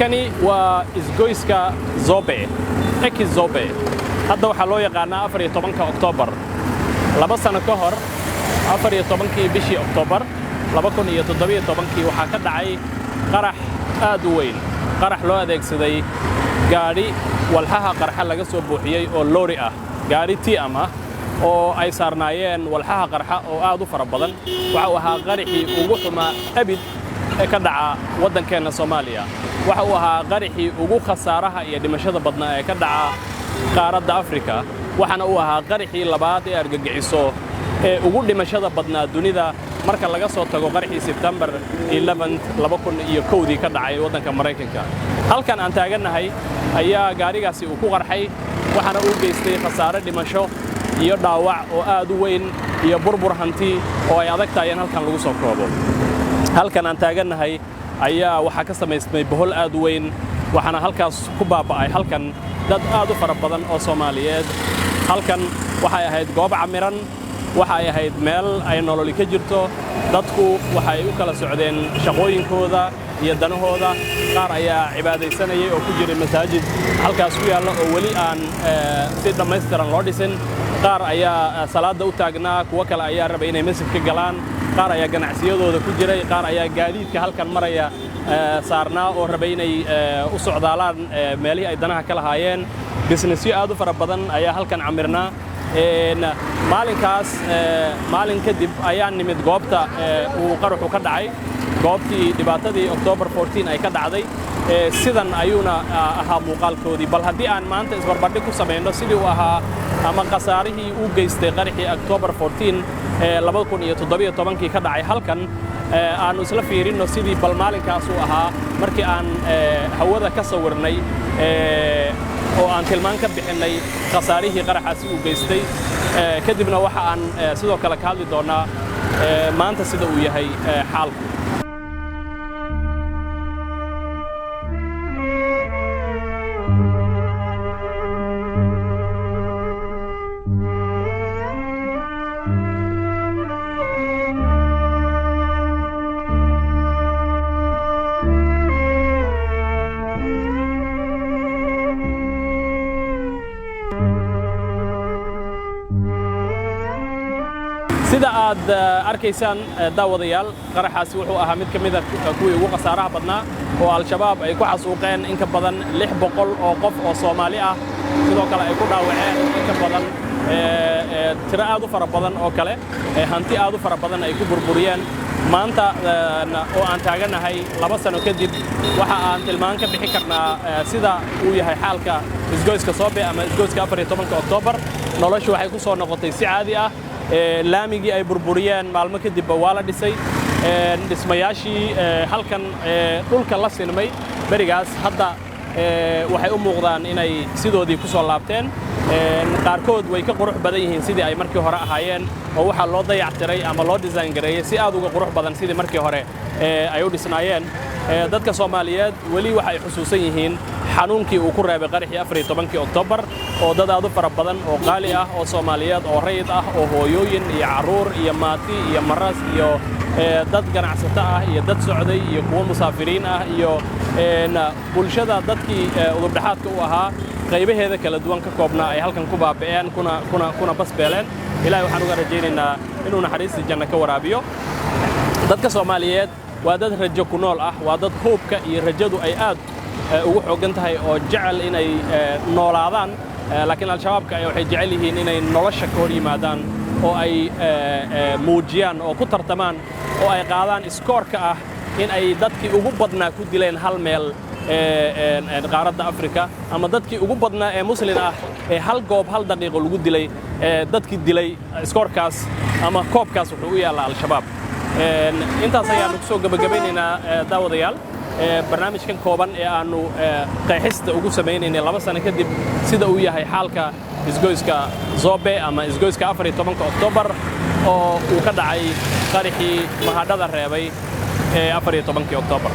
halkani waa isgoyska Zobe Eki Zobe hadda waxaa loo yaqaanaa 14 Oktoobar 2 sano ka hor 14 bishii Oktoobar 2017 waxaa ka dhacay qarax aad u weyn qarax loo adeegsaday gaari walxaha qarxa laga soo buuxiyay oo loori ah gaari TM ah oo ay saarnaayeen walxaha qarxa oo aad u fara badan waxa uu ahaa qaraxii ugu xumaa abid ee ka dhaca waddankeena Soomaaliya waxa uu ahaa qaraxii ugu khasaaraha iyo dhimashada badnaa ee ka dhaca qaaradda Afrika waxana uu ahaa qaraxii labaad ee argagixiso ee ugu dhimashada badnaa dunida marka laga soo tago qaraxii September 11 2001 ka dhacay waddanka Mareykanka halkan aan taaganahay ayaa gaarigaasi uu ku qarxay waxana uu geystay khasaare dhimasho iyo dhaawac oo aad u weyn iyo burbur hanti oo ay adag tahay in halkan lagu soo koobo halkan aan taaganahay ayaa waxa ka samaysmay bohol aad u weyn waxana halkaas ku baaba'ay halkan dad aad u fara badan oo Soomaaliyeed halkan waxay ahayd goob camiran waxay ahayd meel ay nolol ka jirto dadku waxay u kala socdeen shaqooyinkooda iyo danahooda qaar ayaa cibaadaysanayay oo ku jiray masaajid halkaas ku yaala oo wali aan si dhammaystiran loo dhisin qaar ayaa salaada u taagnaa kuwa kale ayaa rabay inay masjidka galaan qaar ayaa ganacsiyadooda ku jiray qaar ayaa gaadiidka halkan maraya saarnaa oo rabay inay u socdaalaan meelihii ay danaha ka lahaayeen businessyo aad u fara badan ayaa halkan camirnaa maalinkaas maalin kadib ayaa nimid goobta uu qaraxu ka dhacay goobtii dhibaatadii October 14 ay ka dhacday sidan ayuuna ahaa muuqaalkoodii bal haddii aan maanta isbarbardhig ku sameeyno sidii uu ahaa ama khasaarihii uu geystay qaraxii October 14 2017 ka dhacay halkan aanu isla fiirino sidii bal maalinkaas uu ahaa markii aan hawada ka sawirnay oo aan tilmaan ka bixinay khasaarihii qaraxaasi uu geystay kadibna waxa aan sidoo kale ka hadli doonaa maanta sida uu yahay xaalku sida aad arkaysaan daawadayaal qaraxaasi wuxuu ahaa mid kamid ah kuwii ugu khasaaraha badnaa oo al-shabaab ay ku xasuuqeen in ka badan 600 oo qof oo Soomaali ah sidoo kale ay ku dhaawaceen in ka badan tiro aad u fara badan oo kale hanti aad u fara badan ay ku burburiyeen maanta oo aan taaganahay 2 sano kadib waxa aan tilmaan ka bixin karnaa sida uu yahay xaalka isgoyska Zobe ama isgoyska 14 Oktoobar noloshu waxay ku soo noqotay si caadi ah laamigii ay burburiyeen maalmo kadib waa la dhisay dhismayaashii halkan dhulka la sinmay barigaas hadda waxay u muuqdaan inay sidoodii ku soo laabteen qaarkood way ka qurux badan yihiin sidii ay markii hore ahaayeen oo waxa loo dayactiray ama loo design gareeyay si aad uga qurux badan sidii markii hore ay u dhisnaayeen dadka Soomaaliyeed wali waxay xusuusan yihiin xanuunkii uu ku reebay qaraxii 14 Oktoobar oo dad aad u fara badan oo qaali ah oo Soomaaliyeed oo rayid ah oo hooyooyin iyo caruur iyo maati iyo maras iyo dad ganacsato ah iyo dad socday iyo kuwa musaafiriin ah iyo bulshada dadkii udub dhaxaadka u ahaa qaybaheeda kala duwan ka koobnaa ay halkan ku baaba'een kuna basbeeleen ilaahay waxaan uga rajaynaynaa inuu naxariistii janno ka waraabiyo dadka Soomaaliyeed waa dad rajo ku nool ah waa dad hoobka iyo rajadu ay aad ugu xooggan tahay oo jecel inay noolaadaan laakiin al-shabaabka waxay jecel yihiin inay nolosha ka hor yimaadaan oo ay muujiyaan oo ku tartamaan oo ay qaadaan iskoorka ah in ay dadkii ugu badnaa ku dileen hal meel qaaradda Afrika ama dadkii ugu badnaa ee muslim ah ee hal goob hal daqiiqo lagu dilay dadkii dilay iskoorkaas ama koobkaas wuxuu u yaallaa al-shabaab intaas ayaanu ku soo gabagabaynaynaa daawadayaal barnaamijkan kooban ee aanu qeexista ugu sameeynaynay 2 sano kadib sida uu yahay xaalka isgoyska Zobe ama isgoyska 14 Oktoobar oo uu ka dhacay qaraxii mahadhada reebay 14 Oktoobar